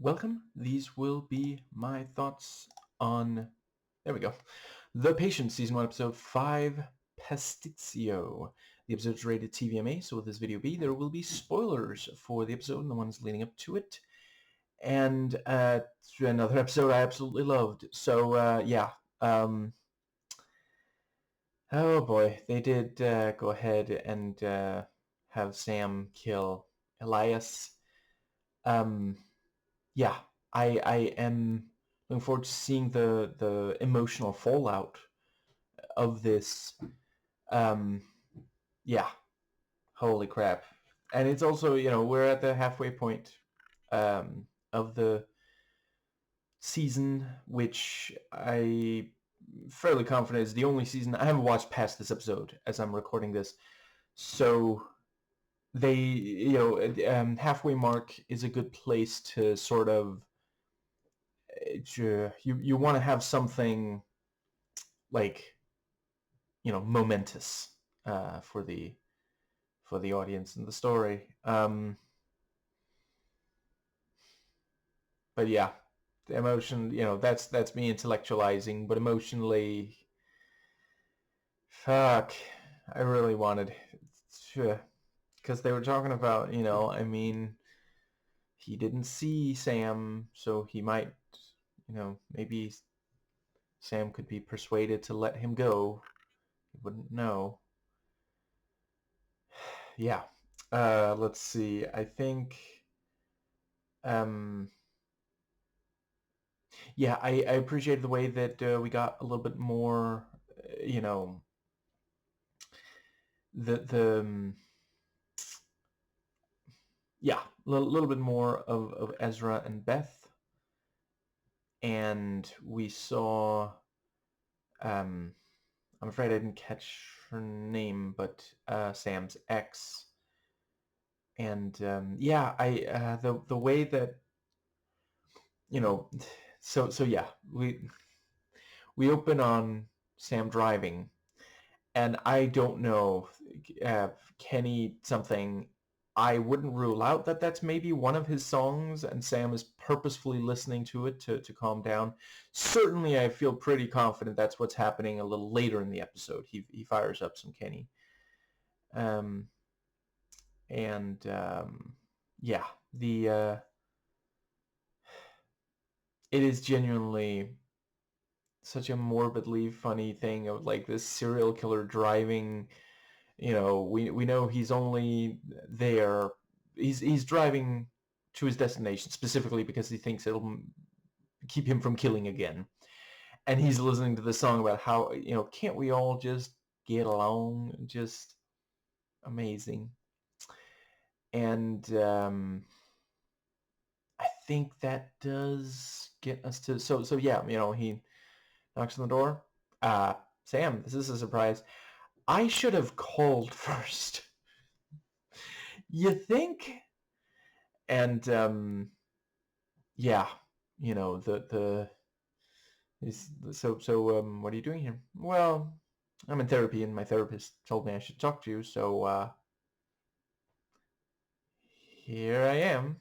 welcome. These will be my thoughts on, there we go, The Patient, Season 1, Episode 5, Pastitsio. The episode is rated TVMA, so with this video there will be spoilers for the episode and the ones leading up to it. And another episode I absolutely loved. So, yeah. Oh boy, they did go ahead and have Sam kill Elias. Yeah, I am looking forward to seeing the emotional fallout of this. Yeah, holy crap. And it's also, we're at the halfway point of the season, which I fairly confident is the only season. I haven't watched past this episode as I'm recording this. So they, halfway mark is a good place to sort of, you want to have something like, momentous for the audience and the story. But yeah, the emotion, that's me intellectualizing, but emotionally, fuck, I really wanted, because they were talking about, he didn't see Sam, so he might, maybe Sam could be persuaded to let him go. He wouldn't know. Yeah. Let's see. I think, yeah, I appreciated the way that we got a little bit more, the yeah, a little bit more of Ezra and Beth, and we saw, I'm afraid I didn't catch her name, but Sam's ex, and yeah, I the way that, so yeah, we open on Sam driving, and I don't know, Kenny something. I wouldn't rule out that that's maybe one of his songs, and Sam is purposefully listening to it to calm down. Certainly, I feel pretty confident that's what's happening a little later in the episode. He fires up some Kenny, and yeah, it is genuinely such a morbidly funny thing of like this serial killer driving. We know he's only there. He's driving to his destination specifically because he thinks it'll keep him from killing again. And he's listening to the song about how, can't we all just get along? Just amazing. And I think that does get us to, so yeah, he knocks on the door. Sam, this is a surprise. I should have called first. You think? And yeah, the is so what are you doing here? Well, I'm in therapy, and my therapist told me I should talk to you, so here I am.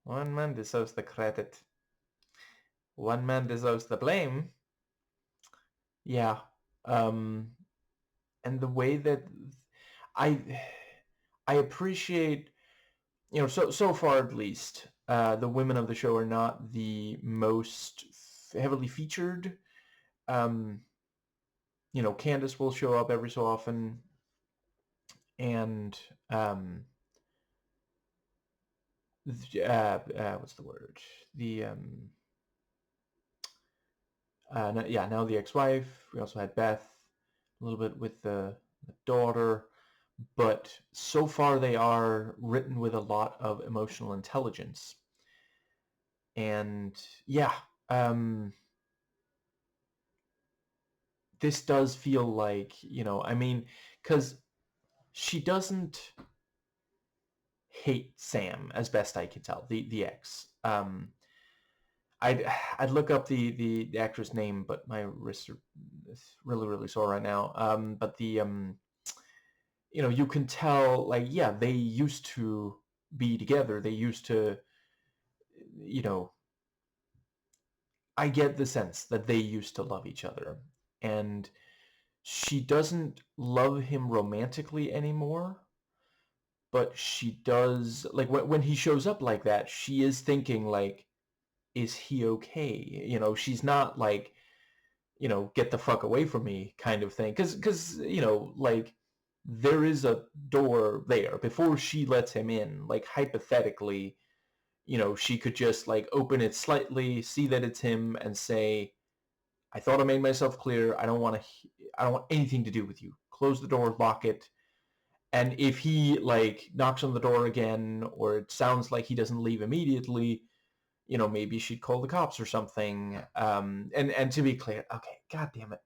One man deserves the credit. One man deserves the blame. Yeah. And the way that I appreciate, so far at least, the women of the show are not the most heavily featured. Candace will show up every so often, and what's the word? The now the ex-wife. We also had Beth, a little bit with the daughter, but so far they are written with a lot of emotional intelligence. And yeah, this does feel like, because she doesn't hate Sam, as best I can tell, the ex. I'd look up the actress name, but my wrists are really, really sore right now. But you can tell, like, yeah, they used to be together. They used to, you know, I get the sense that they used to love each other, and she doesn't love him romantically anymore, but she does, like, when he shows up like that, she is thinking, like, is he okay? She's not like, get the fuck away from me kind of thing. Because, like, there is a door there before she lets him in. Like, hypothetically, she could just, like, open it slightly, see that it's him, and say, I thought I made myself clear. I don't want anything to do with you. Close the door, lock it. And if he, like, knocks on the door again, or it sounds like he doesn't leave immediately, maybe she'd call the cops or something. And to be clear, okay, God damn it.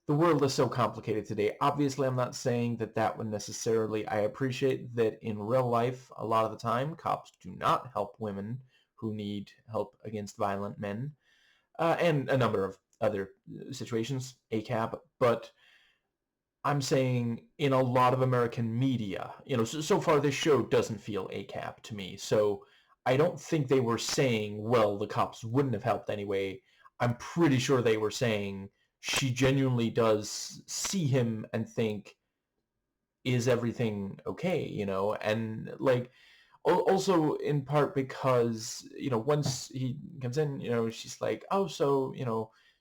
The world is so complicated today. Obviously, I'm not saying that would necessarily, I appreciate that in real life, a lot of the time, cops do not help women who need help against violent men, and a number of other situations, ACAB, but I'm saying in a lot of American media, so far this show doesn't feel ACAB to me. So I don't think they were saying, well, the cops wouldn't have helped anyway. I'm pretty sure they were saying she genuinely does see him and think, is everything okay? And, like, also in part because, once he comes in, she's like, oh, so,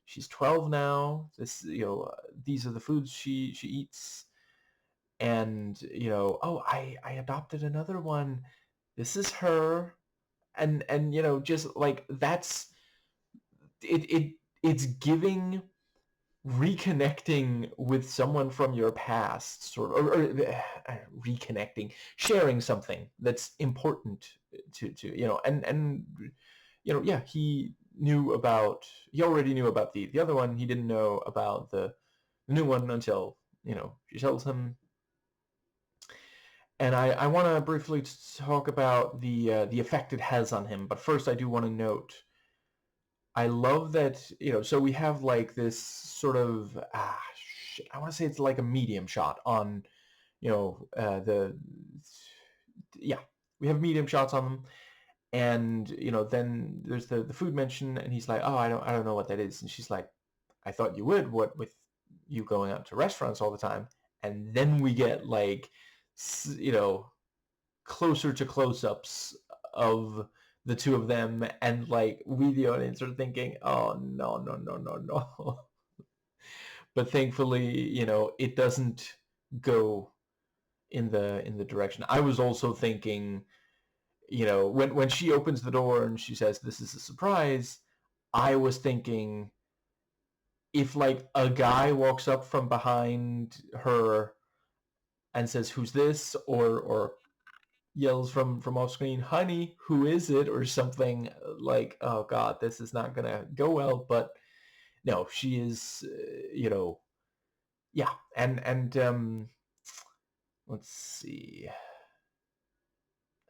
she's 12 now. These are the foods she eats. And, oh, I adopted another one. This is her. And just like that's it's giving reconnecting with someone from your past, sort of, or reconnecting, sharing something that's important to and yeah, he already knew about the other one. He didn't know about the new one until she tells him. And I want to briefly talk about the effect it has on him, but first I do want to note, I love that, so we have, like, this sort of, shit, I want to say it's like a medium shot on, yeah, we have medium shots on them. And, then there's the food mention, and he's like, oh, I don't know what that is. And she's like, I thought you would, what with you going out to restaurants all the time. And then we get, like, closer to close-ups of the two of them, and, like, we the audience are thinking, oh, no, no, no, no, no. But thankfully, it doesn't go in the direction. I was also thinking, when she opens the door and she says this is a surprise, I was thinking, if, like, a guy walks up from behind her and says, who's this, or yells from off screen, honey, who is it, or something, like, oh god, this is not gonna go well. But no, she is, yeah. And let's see,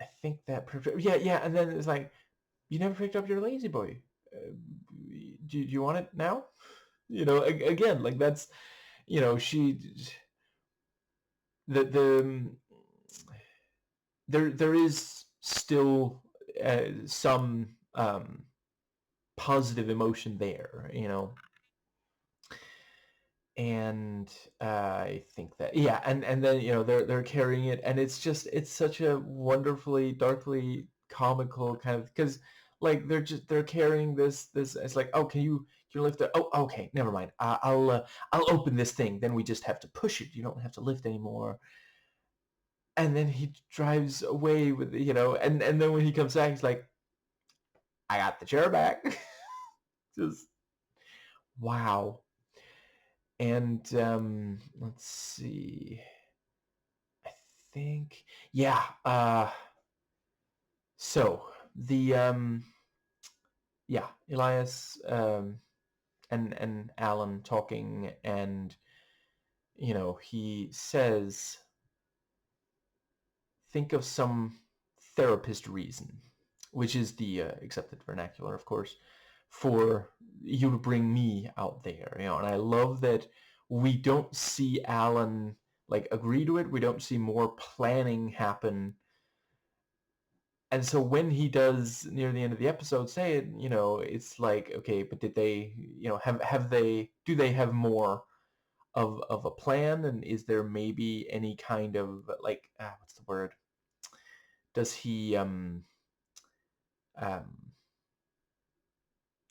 I think that yeah. And then it's like, you never picked up your lazy boy. Do you want it now? Again, like, that's, she, the there is still some positive emotion there, and I think that, yeah. And then, they're carrying it, and it's such a wonderfully darkly comical kind of, because, like, they're carrying this. It's like, oh, can you lift it? Oh, okay, never mind. I'll open this thing, then we just have to push it, you don't have to lift anymore. And then he drives away with, and then when he comes back, he's like, I got the chair back. Just wow. And let's see, I think, yeah. So the yeah, Elias, and Alan talking, and he says, think of some therapist reason, which is the accepted vernacular, of course, for you to bring me out there. And I love that we don't see Alan, like, agree to it. We don't see more planning happen. And so when he does near the end of the episode say it, it's like, okay, but did they, have they, do they have more of a plan? And is there maybe any kind of like, what's the word? Does he, um,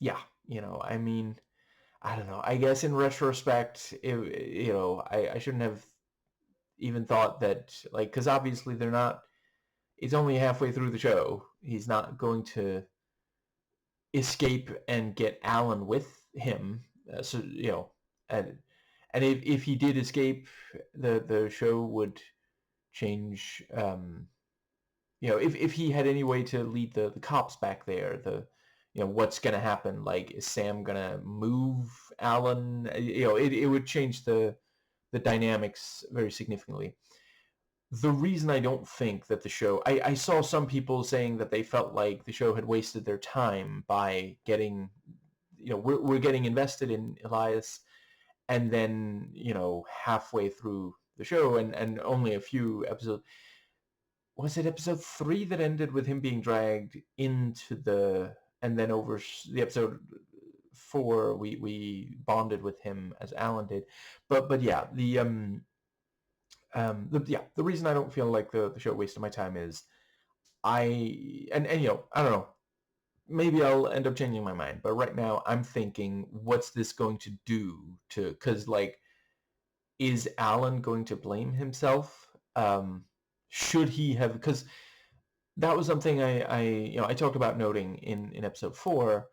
yeah, I mean, I don't know. I guess in retrospect, I shouldn't have even thought that, like, because obviously they're not, it's only halfway through the show. He's not going to escape and get Alan with him. So, and if he did escape, the show would change. If he had any way to lead the cops back there, what's going to happen? Like, is Sam going to move Alan? It would change the dynamics very significantly. The reason I don't think that the show, I saw some people saying that they felt like the show had wasted their time by getting, we're getting invested in Elias, and then, halfway through the show and only a few episodes, was it episode 3 that ended with him being dragged into and then over the episode 4, we bonded with him as Alan did. But yeah, the reason I don't feel like the show wasted my time is and I don't know, maybe I'll end up changing my mind, but right now I'm thinking, what's this going to do because, like, is Alan going to blame himself? Should he have, because that was something I talked about noting in episode 4.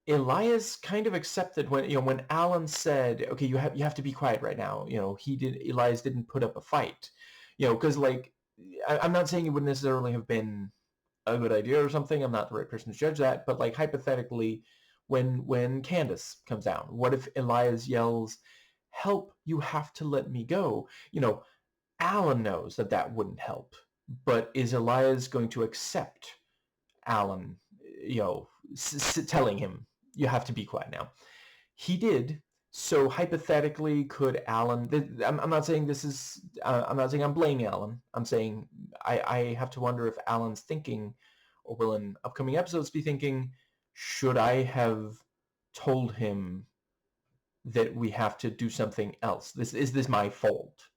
Elias kind of accepted when Alan said, okay, you have to be quiet right now. Elias didn't put up a fight. Because, like, I'm not saying it would necessarily have been a good idea or something. I'm not the right person to judge that. But, like, hypothetically, when Candace comes down, what if Elias yells, "Help, you have to let me go"? Alan knows that wouldn't help. But is Elias going to accept Alan, telling him, you have to be quiet now? He did. So hypothetically, could Alan? I'm not saying this is. I'm not saying I'm blaming Alan. I'm saying I have to wonder if Alan's thinking, or will in upcoming episodes be thinking, should I have told him that we have to do something else? Is this my fault?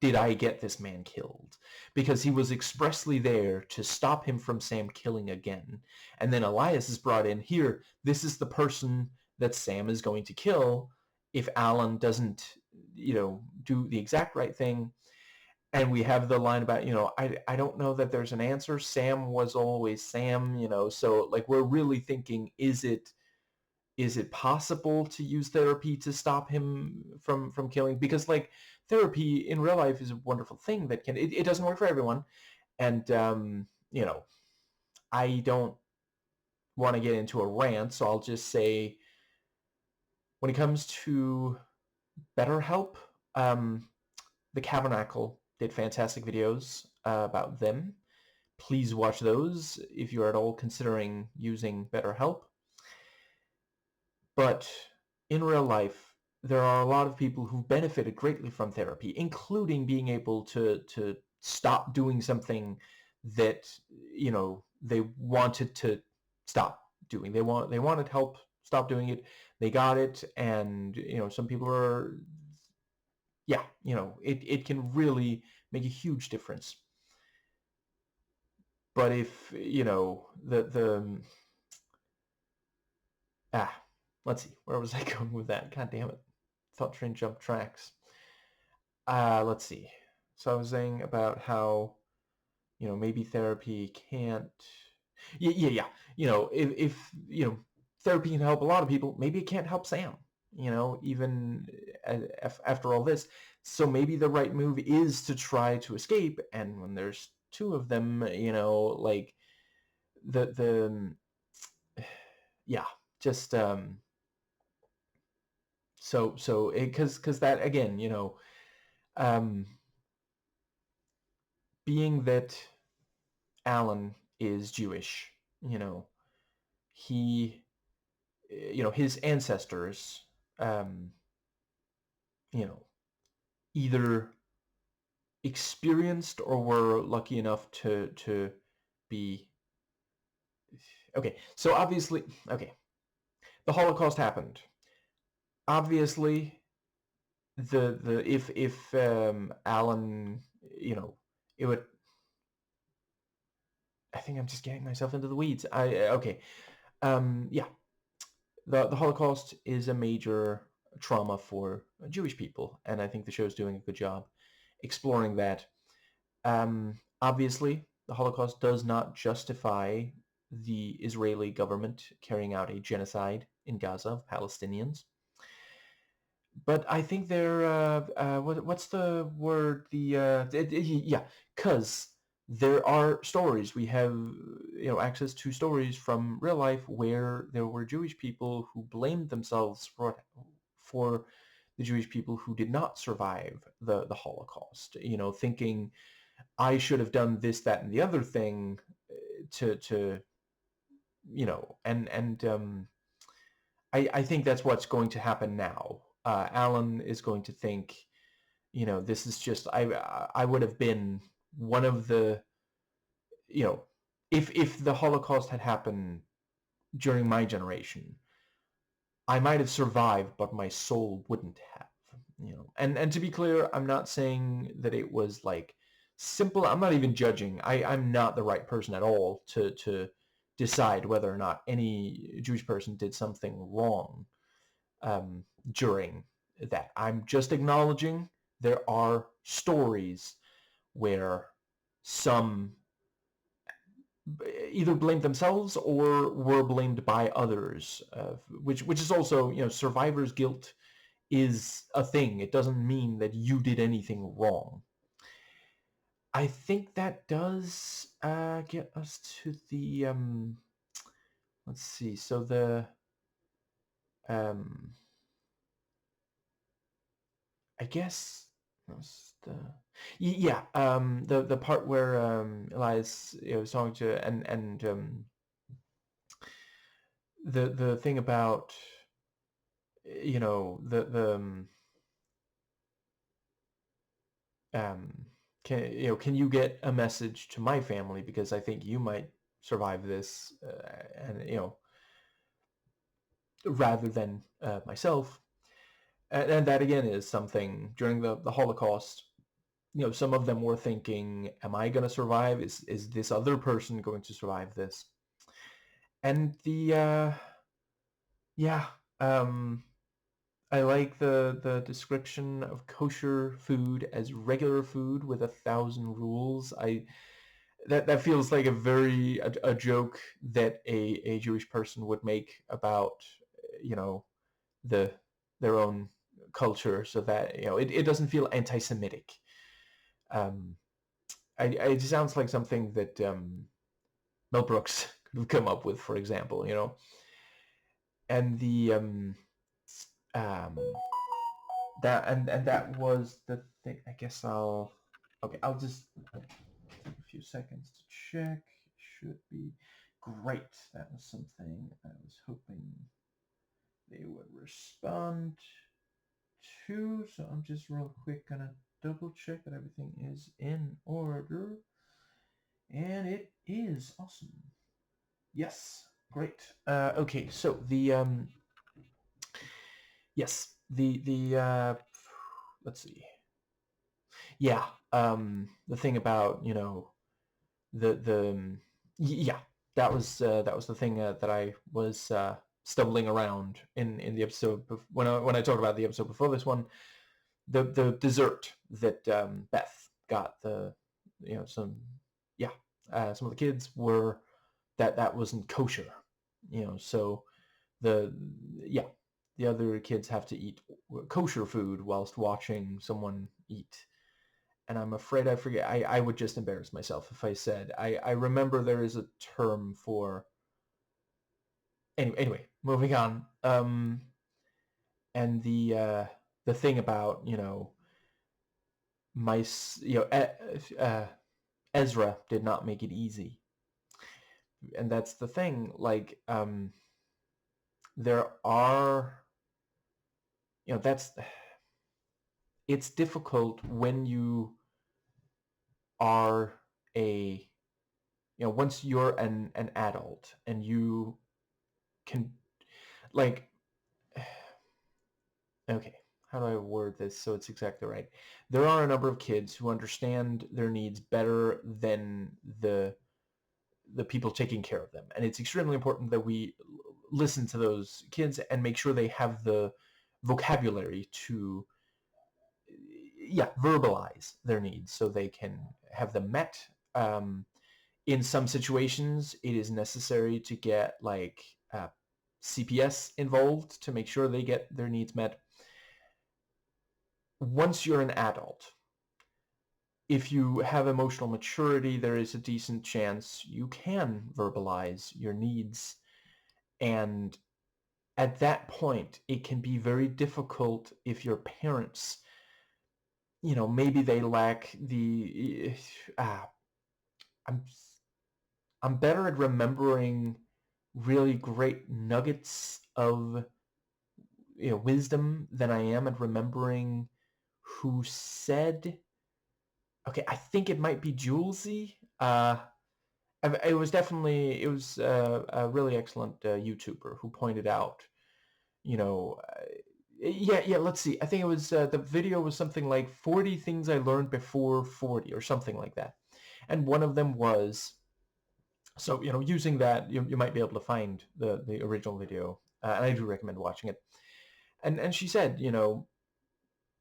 Did I get this man killed? Because he was expressly there to stop him from Sam killing again. And then Elias is brought in here. This is the person that Sam is going to kill if Alan doesn't, do the exact right thing. And we have the line about, I don't know that there's an answer. Sam was always Sam, so, like, we're really thinking, is it possible to use therapy to stop him from killing? Because, like, therapy in real life is a wonderful thing that it doesn't work for everyone. And I don't want to get into a rant, so I'll just say, when it comes to BetterHelp, the Tabernacle did fantastic videos about them. Please watch those if you're at all considering using BetterHelp. But in real life, there are a lot of people who benefited greatly from therapy, including being able to stop doing something that, they wanted to stop doing. They wanted help stop doing it. They got it, and some people are, yeah, it can really make a huge difference. But if the let's see, where was I going with that? God damn it. Thought train jumped tracks. Let's see. So I was saying about how, maybe therapy can't. Yeah. If therapy can help a lot of people, maybe it can't help Sam. Even after all this. So maybe the right move is to try to escape. And when there's two of them, like the yeah, just so because that again, um, being that Alan is Jewish, he, his ancestors, um, either experienced or were lucky enough to be okay. So obviously, okay, the Holocaust happened. Obviously, the if Alan, you know, it would. I think I'm just getting myself into the weeds. Okay, yeah, the Holocaust is a major trauma for Jewish people, and I think the show's doing a good job exploring that. Obviously, the Holocaust does not justify the Israeli government carrying out a genocide in Gaza of Palestinians. But I think they're what's the word? Yeah, because there are stories. We have access to stories from real life where there were Jewish people who blamed themselves for the Jewish people who did not survive the Holocaust. Thinking I should have done this, that, and the other thing to and I think that's what's going to happen now. Alan is going to think, this is just I would have been one of the, if the Holocaust had happened during my generation, I might have survived, but my soul wouldn't have. And to be clear, I'm not saying that it was like simple. I'm not even judging. I'm not the right person at all to decide whether or not any Jewish person did something wrong during that. I'm just acknowledging there are stories where some either blamed themselves or were blamed by others, which is also, survivor's guilt is a thing. It doesn't mean that you did anything wrong. I think that does get us to the let's see. So the um, I guess that's the yeah the part where Elias was talking to and the thing about um, can you get a message to my family because I think you might survive this, and rather than myself. And that again is something during the Holocaust. Some of them were thinking, am I going to survive? Is this other person going to survive this? And the yeah, um, I like the description of kosher food as regular food with 1,000 rules. That feels like a joke that a Jewish person would make about you know the their own culture, so that it doesn't feel anti-Semitic. Um, it sounds like something that Mel Brooks could have come up with, for example. And the um, that and that was the thing. I guess I'll just take a few seconds to check. Should be great. That was something I was hoping they would respond to. So I'm just real quick gonna double check that everything is in order. And it is awesome. Yes, great. Okay, so the yes, the let's see. Yeah, the thing about the yeah, that was the thing that I was stumbling around in the episode when I talked about the episode before this one. The dessert that Beth got, the some yeah some of the kids were that wasn't kosher, so the yeah the other kids have to eat kosher food whilst watching someone eat. And I'm afraid I forget. I would just embarrass myself if I said I remember there is a term for anyway, moving on. And the thing about my Ezra did not make it easy. And that's the thing, like there are that's it's difficult when you are a once you're an adult and you can, like, okay, how do I word this so it's exactly right? There are a number of kids who understand their needs better than the people taking care of them. And it's extremely important that we listen to those kids and make sure they have the vocabulary to, yeah, verbalize their needs so they can have them met. In some situations, it is necessary to get like CPS involved to make sure they get their needs met. Once you're an adult, if you have emotional maturity, there is a decent chance you can verbalize your needs. And at that point, it can be very difficult if your parents, maybe they lack the, I'm, I'm better at remembering really great nuggets of, wisdom than I am at remembering who said, okay, I think it might be Julesy. It was a really excellent YouTuber who pointed out, you know, yeah, let's see. I think it was, the video was something like 40 things I learned before 40 or something like that. And one of them was, so, using that, you might be able to find the original video. And I do recommend watching it. And she said,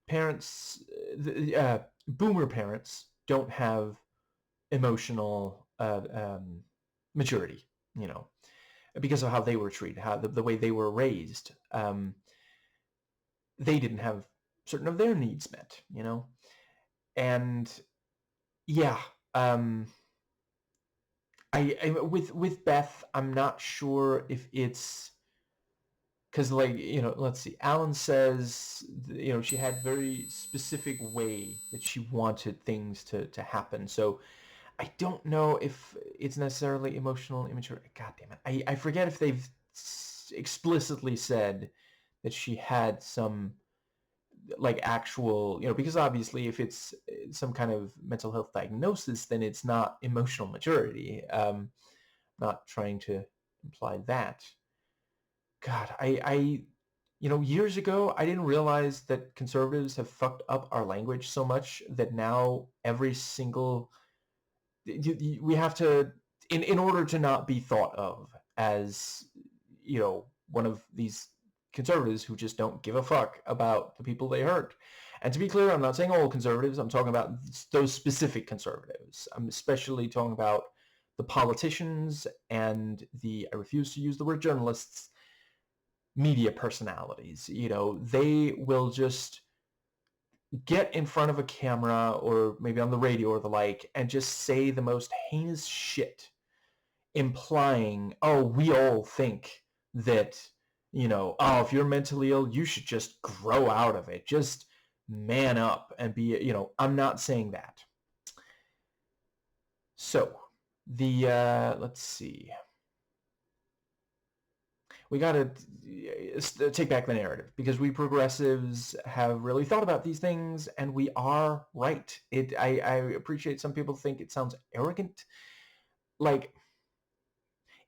parents, boomer parents don't have emotional maturity, because of how they were treated, how the way they were raised. They didn't have certain of their needs met, and yeah, I with Beth, I'm not sure if it's because, like, let's see, Alan says, she had very specific way that she wanted things to happen. So I don't know if it's necessarily emotional immaturity. God damn it. I forget if they've explicitly said that she had some, like, actual, because obviously if it's some kind of mental health diagnosis, then it's not emotional maturity. Not trying to imply that. God, years ago, I didn't realize that conservatives have fucked up our language so much that now every single, we have to, in order to not be thought of as, one of these conservatives who just don't give a fuck about the people they hurt. And to be clear, I'm not saying all conservatives. I'm talking about those specific conservatives. I'm especially talking about the politicians and I refuse to use the word journalists, media personalities. They will just get in front of a camera or maybe on the radio or the like and just say the most heinous shit, implying, oh, we all think that, oh, if you're mentally ill, you should just grow out of it. Just man up and be, I'm not saying that. So let's see. We got to take back the narrative because we progressives have really thought about these things and we are right. I appreciate some people think it sounds arrogant. Like,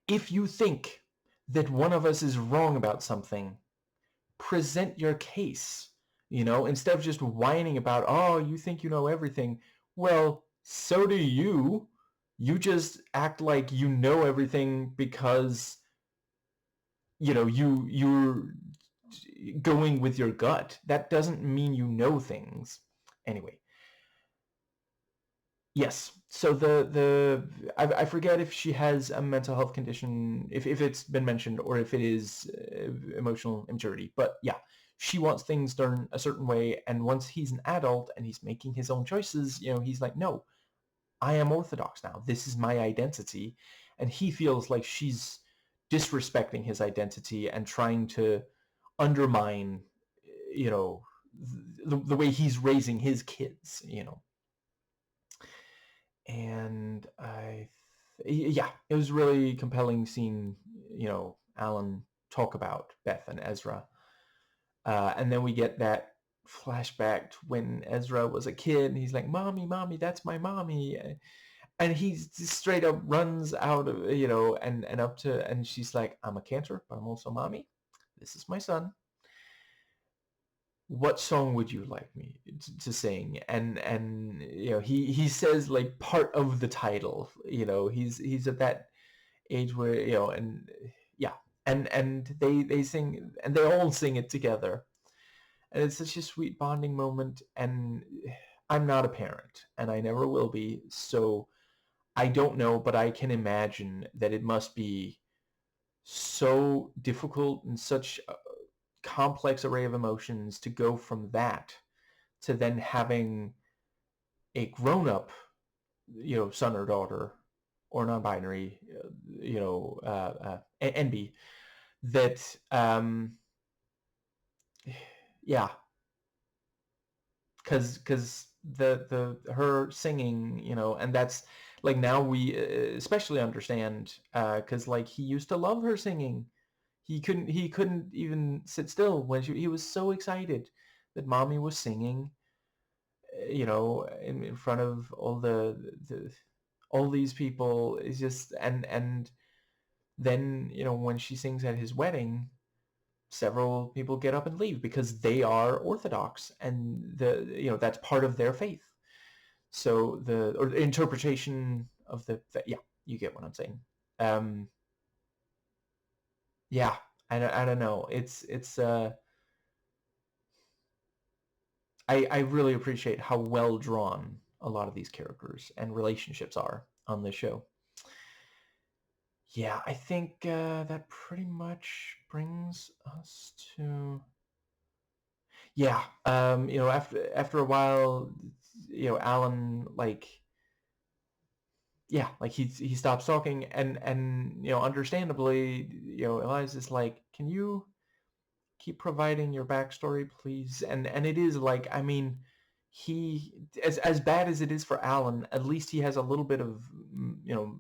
if you think that one of us is wrong about something, present your case, instead of just whining about, oh, you think you know everything. Well, so do you. You just act like you know everything because you're going with your gut. That doesn't mean you know things. Anyway, yes. So I forget if she has a mental health condition, if it's been mentioned, or if it is emotional immaturity. But yeah, she wants things done a certain way, and once he's an adult and he's making his own choices, he's like, no, I am Orthodox now. This is my identity, and he feels like she's disrespecting his identity and trying to undermine, the way he's raising his kids, And yeah, it was really compelling seeing, Alan talk about Beth and Ezra. And then we get that flashback to when Ezra was a kid and he's like, mommy, mommy, that's my mommy. and he straight up runs out of, and up to, and she's like, I'm a cancer, but I'm also mommy. This is my son. What song would you like me to sing? And he says like part of the title. He's at that age where, and yeah, and they sing, and they all sing it together, and it's such a sweet bonding moment. And I'm not a parent, and I never will be, so I don't know, but I can imagine that it must be so difficult and such a complex array of emotions to go from that to then having a grown-up, son or daughter, or non-binary, NB, that, yeah, because her singing, and that's like, now we especially understand, because like he used to love her singing. He couldn't even sit still when he was so excited that mommy was singing, in front of all these people. Is just, and then, when she sings at his wedding, several people get up and leave because they are Orthodox, and that's part of their faith. So the interpretation of yeah, you get what I'm saying. Um, yeah, I don't know. It's I really appreciate how well drawn a lot of these characters and relationships are on this show. Yeah, I think that pretty much brings us to, yeah. After a while, Alan, like, yeah, like he stops talking, and understandably, Eliza's like, can you keep providing your backstory, please? And it is like, I mean, he, as bad as it is for Alan, at least he has a little bit of,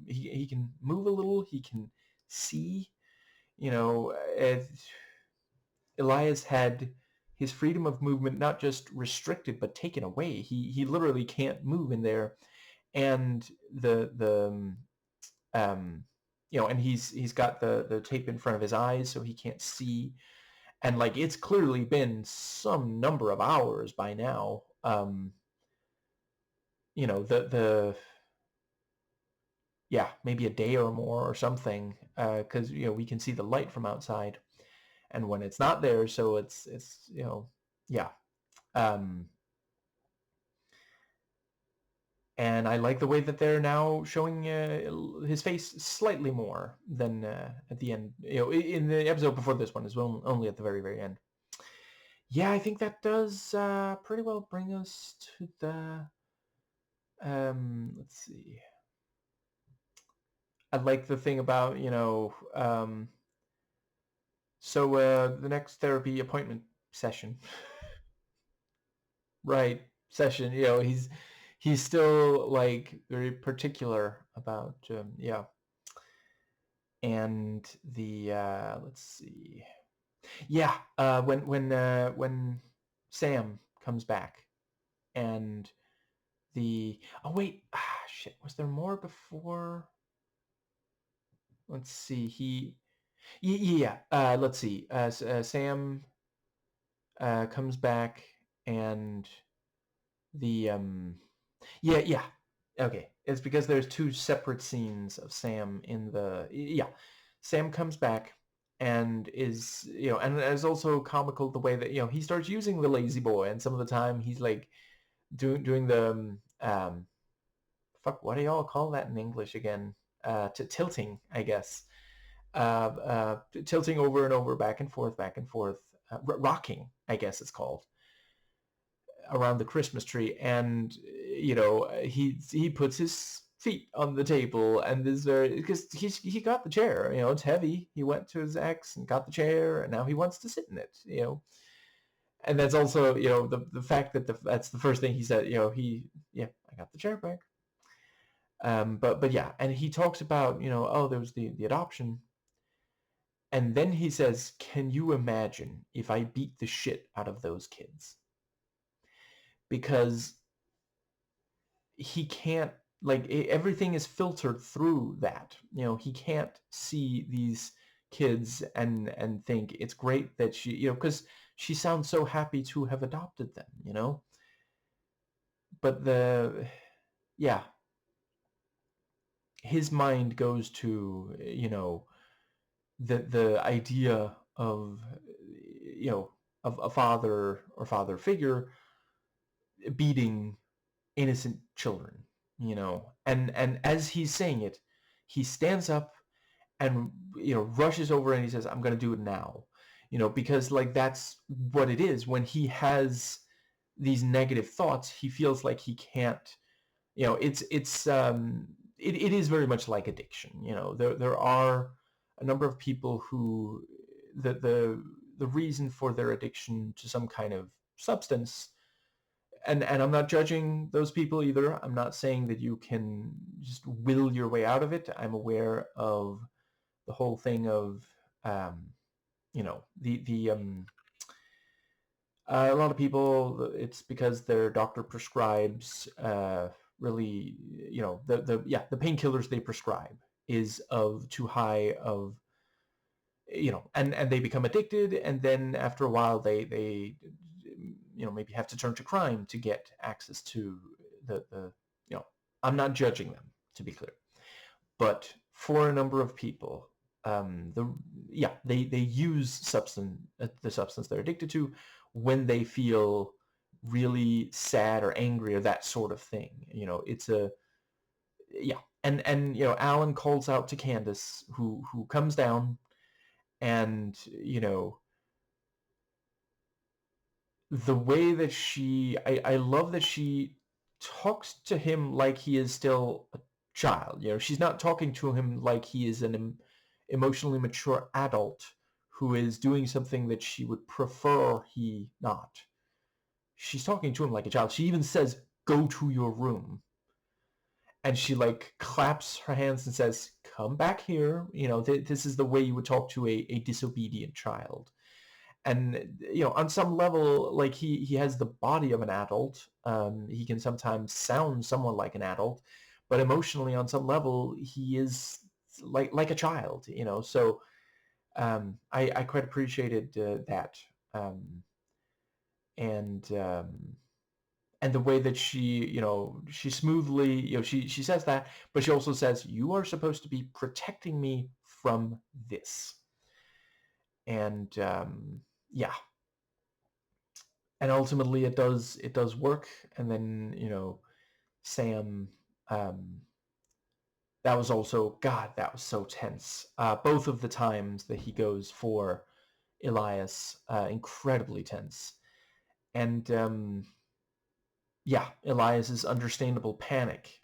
he can move a little, he can see, you know. Elias had his freedom of movement not just restricted but taken away. He literally can't move in there, and the and he's got the tape in front of his eyes so he can't see, and like, it's clearly been some number of hours by now. The Yeah, maybe a day or more or something, because we can see the light from outside, and when it's not there, so it's yeah. um and I like the way that they're now showing his face slightly more than at the end. In the episode before this one, is only at the very, very end. Yeah, I think that does pretty well bring us to the, let's see. I like the thing about, so the next therapy appointment session, right? Session, he's still like very particular about, yeah. And the, let's see. Yeah, when Sam comes back, and oh wait, shit, was there more before? Let's see. Yeah. Let's see. Sam comes back, and the yeah. Okay, it's because there's two separate scenes of Sam in the, yeah. Sam comes back and is, and it's also comical the way that, he starts using the lazy boy, and some of the time he's like doing the fuck, what do y'all call that in English again? Tilting, I guess. Tilting over and over, back and forth, rocking, I guess it's called, around the Christmas tree. And he puts his feet on the table, and is very, because he got the chair. It's heavy. He went to his ex and got the chair, and now he wants to sit in it. And that's also, the fact that that's the first thing he said. I got the chair back. But yeah, and he talks about, oh, there was the adoption. And then he says, can you imagine if I beat the shit out of those kids? Because he can't like everything is filtered through that. He can't see these kids and think it's great that because she sounds so happy to have adopted them. But yeah, his mind goes to the idea of of a father or father figure beating innocent children. And as he's saying it, he stands up and rushes over and he says, I'm going to do it now. Because like that's what it is. When he has these negative thoughts, he feels like he can't. It is very much like addiction. There are a number of people who the reason for their addiction to some kind of substance, and I'm not judging those people either. I'm not saying that you can just will your way out of it. I'm aware of the whole thing of the a lot of people, it's because their doctor prescribes really, the painkillers they prescribe is of too high of, and they become addicted, and then after a while they maybe have to turn to crime to get access to the I'm not judging them, to be clear. But for a number of people, they use the substance they're addicted to when they feel really sad or angry or that sort of thing. It's a yeah, and Alan calls out to Candace, who comes down, and the way that I love that she talks to him like he is still a child. She's not talking to him like he is an emotionally mature adult who is doing something that she would prefer he not. She's talking to him like a child. She even says, go to your room. And she like claps her hands and says, come back here. This is the way you would talk to a disobedient child. And on some level, like he has the body of an adult. He can sometimes sound somewhat like an adult, but emotionally on some level he is like a child. So I quite appreciated that. Um, and um, and the way that she smoothly, she says that, but she also says, you are supposed to be protecting me from this. And yeah, and ultimately it does work. And then Sam, um that was also, God, that was so tense. Both of the times that he goes for Elias, incredibly tense. And yeah, Elias's understandable panic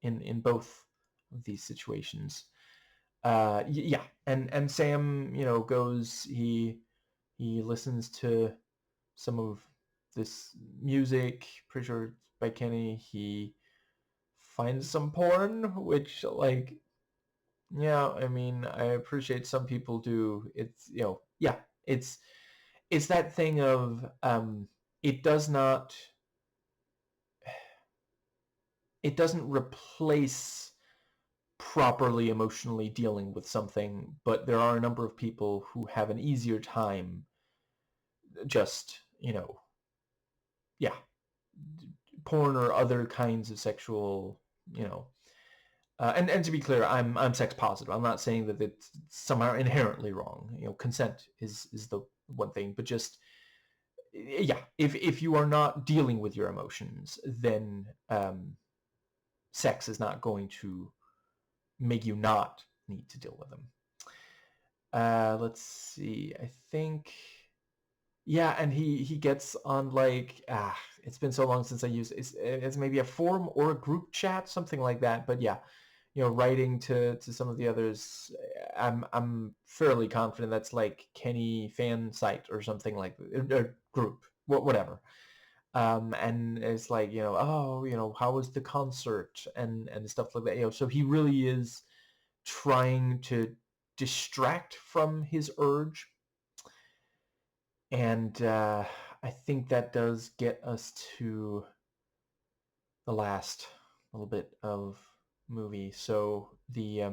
in both of these situations. Yeah, and Sam, goes, he listens to some of this music, pretty sure it's by Kenny. He finds some porn, which, like, yeah, I mean, I appreciate some people do. It's, yeah, it's that thing of, it does not, it doesn't replace properly emotionally dealing with something, but there are a number of people who have an easier time just, yeah, porn or other kinds of sexual, and to be clear, I'm sex positive. I'm not saying that it's somehow inherently wrong. Consent is the one thing, but just, yeah, if you are not dealing with your emotions, then sex is not going to make you not need to deal with them. Let's see. I think, yeah, and he gets on, like, it's been so long since I used it. It's maybe a forum or a group chat, something like that. But yeah, writing to some of the others. I'm fairly confident that's like Kenny fan site or something like that, or group, whatever. And it's like, oh, how was the concert and stuff like that. So he really is trying to distract from his urge. And I think that does get us to the last little bit of movie. So the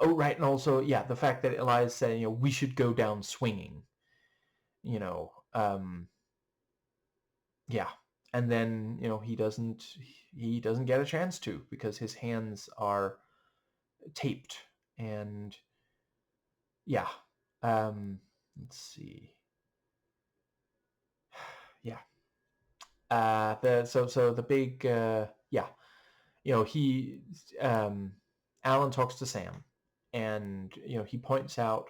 oh right, and also yeah, the fact that Elias said, we should go down swinging, you know, yeah, and then he doesn't get a chance to because his hands are taped, and yeah, let's see, yeah, the big yeah, he Alan talks to Sam, and he points out,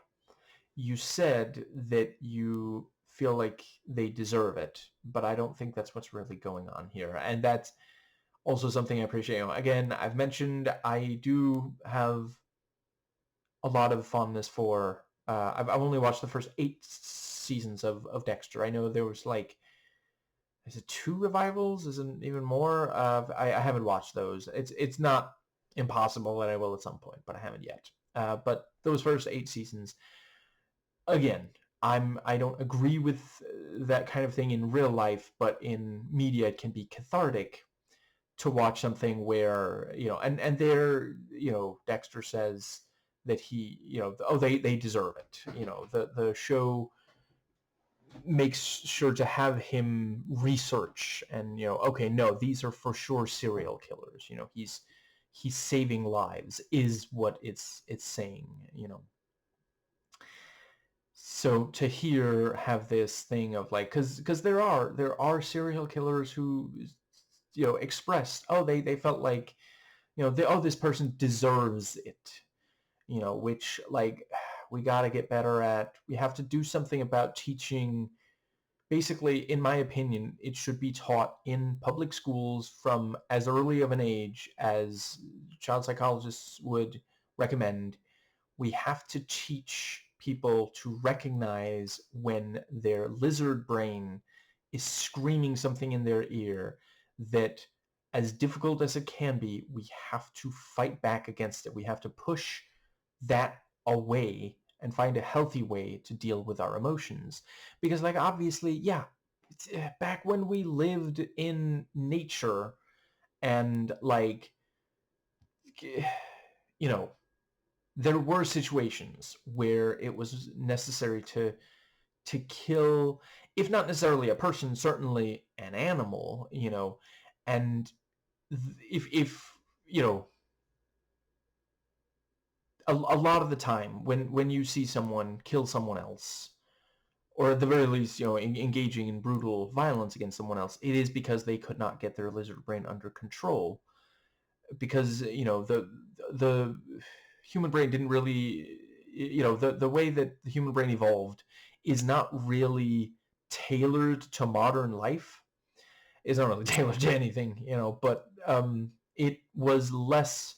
you said that you feel like they deserve it, but I don't think that's what's really going on here. And that's also something I appreciate. Again, I've mentioned I do have a lot of fondness for. I've only watched the first 8 seasons of Dexter. I know there was like, is it 2 revivals? Is it even more? I haven't watched those. It's not impossible that I will at some point, but I haven't yet. But those first 8 seasons, again, I don't agree with that kind of thing in real life, but in media it can be cathartic to watch something where, and there, Dexter says that he, they deserve it. The show makes sure to have him research and, okay, no, these are for sure serial killers. He's saving lives is what it's saying, So to have this thing of like, because there are serial killers who expressed, oh, they felt like, this person deserves it, which, like, we got to get better at. We have to do something about teaching. Basically, in my opinion, it should be taught in public schools from as early of an age as child psychologists would recommend. We have to teach people to recognize when their lizard brain is screaming something in their ear that, as difficult as it can be, we have to fight back against it. We have to push that away and find a healthy way to deal with our emotions. Because, like, obviously, yeah, back when we lived in nature and, like, you know, there were situations where it was necessary to kill, if not necessarily a person, certainly an animal, and if a lot of the time when you see someone kill someone else, or at the very least, engaging in brutal violence against someone else, it is because they could not get their lizard brain under control. Because the human brain didn't really, the way that the human brain evolved is not really tailored to modern life. It's not really tailored to anything, but it was less,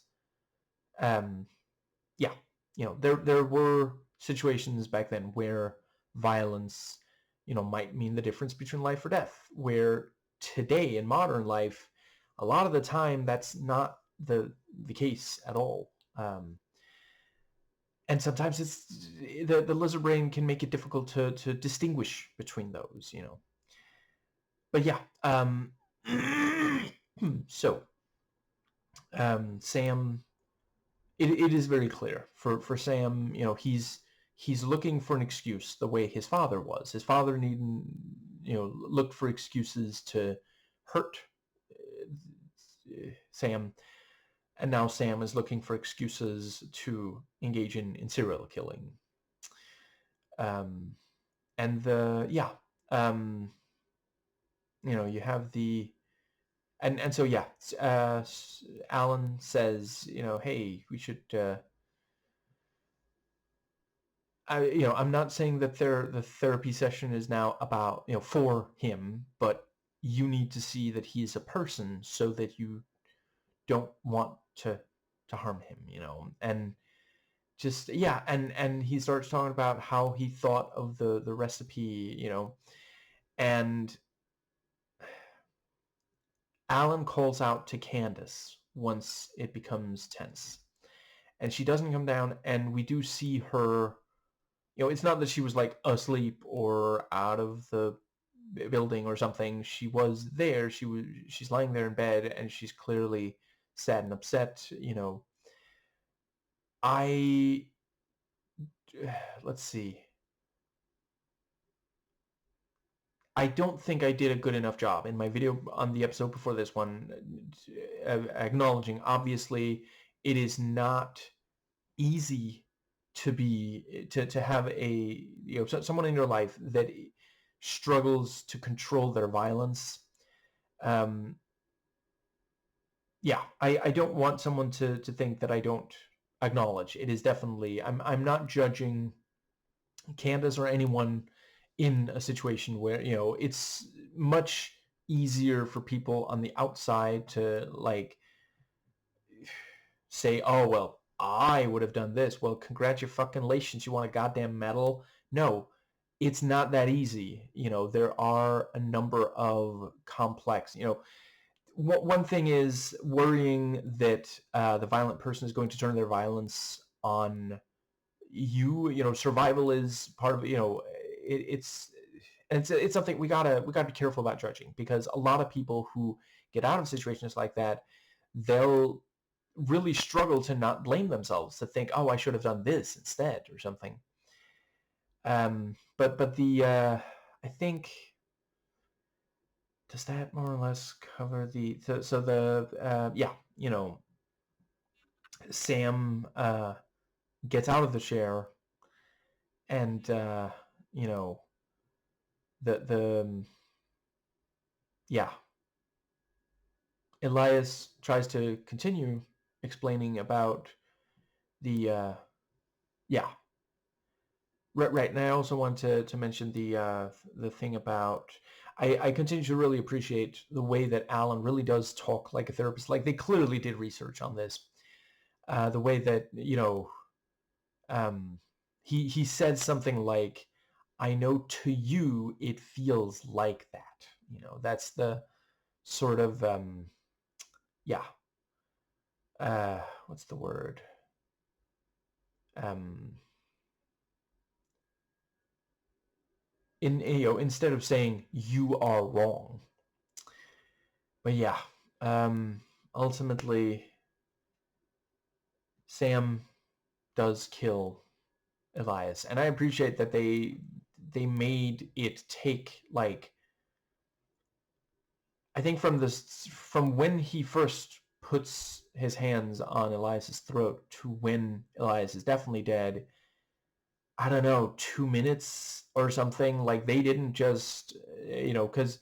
um, yeah, there were situations back then where violence, might mean the difference between life or death, where today in modern life, a lot of the time that's not the case at all. And sometimes it's the lizard brain can make it difficult to distinguish between those, But yeah, so Sam, it is very clear for Sam, he's looking for an excuse the way his father was. His father needn't, look for excuses to hurt Sam. And now Sam is looking for excuses to engage in serial killing. And you have and so yeah, Alan says, hey, we should. I'm not saying that the therapy session is now about, for him, but you need to see that he is a person so that you don't want to harm him, and just, yeah, and he starts talking about how he thought of the recipe, and Alan calls out to Candace once it becomes tense, and she doesn't come down, and we do see her, it's not that she was like asleep or out of the building or something. She was there. She's lying there in bed, and she's clearly sad and upset. I let's see. I don't think I did a good enough job in my video on the episode before this one, acknowledging obviously it is not easy to have a someone in your life that struggles to control their violence. Yeah, I don't want someone to think that I don't acknowledge. It is definitely, I'm not judging Candace or anyone in a situation where, it's much easier for people on the outside to like say, oh, well, I would have done this. Well, congratulations, you want a goddamn medal? No, it's not that easy. There are a number of complex, one thing is worrying that the violent person is going to turn their violence on you. Survival is part of, it's something we gotta be careful about judging, because a lot of people who get out of situations like that, they'll really struggle to not blame themselves, to think, oh, I should have done this instead or something. But the I think, does that more or less cover the so the yeah, Sam gets out of the chair, and you know the yeah, Elias tries to continue explaining about the yeah, right. And I also want to mention the thing about, I continue to really appreciate the way that Alan really does talk like a therapist. Like, they clearly did research on this. The way that, he said something like, I know to you it feels like that. That's the sort of yeah, what's the word? Um, instead of saying you are wrong. But yeah, ultimately, Sam does kill Elias, and I appreciate that they made it take, like, I think from when he first puts his hands on Elias's throat to when Elias is definitely dead, I don't know, 2 minutes or something. Like, they didn't just, because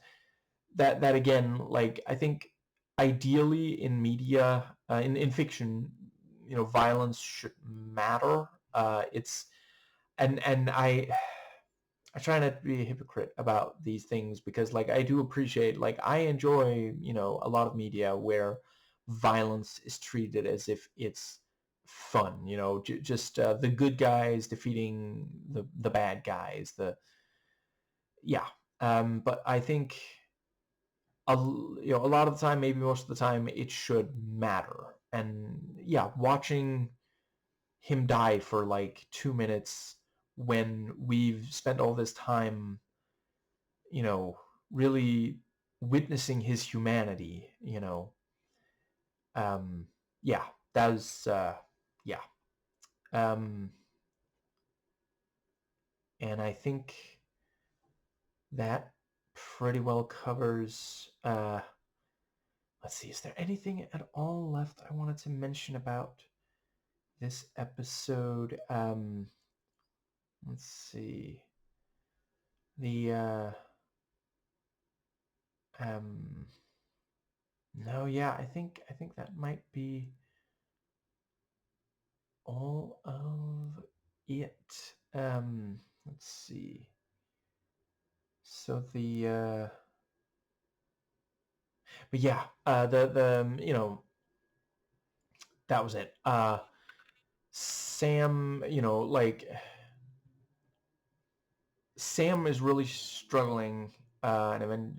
that again, like, I think ideally in media, in fiction, violence should matter. It's and I try not to be a hypocrite about these things, because, like, I do appreciate, like, I enjoy, a lot of media where violence is treated as if it's fun, just the good guys defeating the bad guys, yeah. But I think a lot of the time, maybe most of the time, it should matter. And yeah, watching him die for like 2 minutes when we've spent all this time, you know, really witnessing his humanity, um, yeah, that was, yeah. Um, and I think that pretty well covers, let's see, is there anything at all left I wanted to mention about this episode? Let's see. The um no, yeah, I think that might be all of it. Let's see. So but yeah, the that was it. Sam, like, Sam is really struggling, and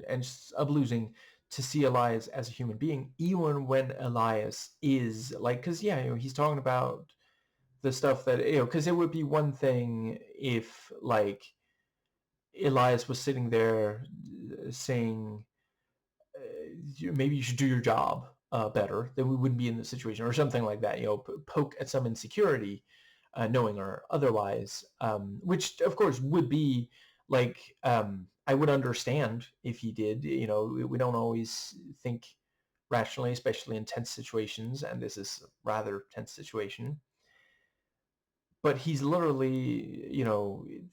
of losing, to see Elias as a human being, even when Elias is like, because yeah, he's talking about the stuff that, because it would be one thing if, like, Elias was sitting there saying, maybe you should do your job, better, then we wouldn't be in this situation, or something like that. Poke at some insecurity, knowing or otherwise, which of course would be like, I would understand if he did. We don't always think rationally, especially in tense situations, and this is a rather tense situation. But he's literally,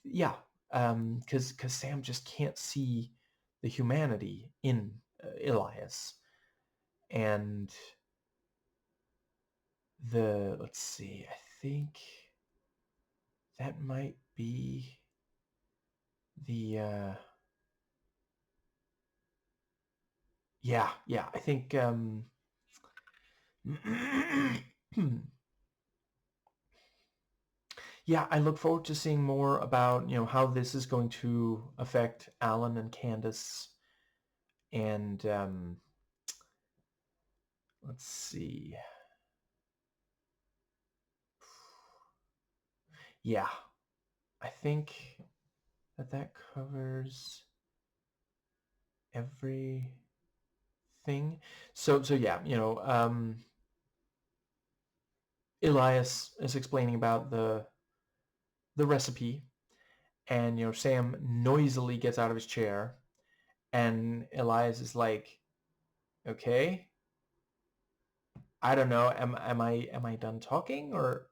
yeah, because Sam just can't see the humanity in Elias. And let's see, I think that might be the yeah, I think yeah, I look forward to seeing more about, how this is going to affect Alan and Candace. And let's see. Yeah, I think that covers everything. So yeah, Elias is explaining about the recipe, and Sam noisily gets out of his chair, and Elias is like, "Okay, I don't know. Am I done talking, or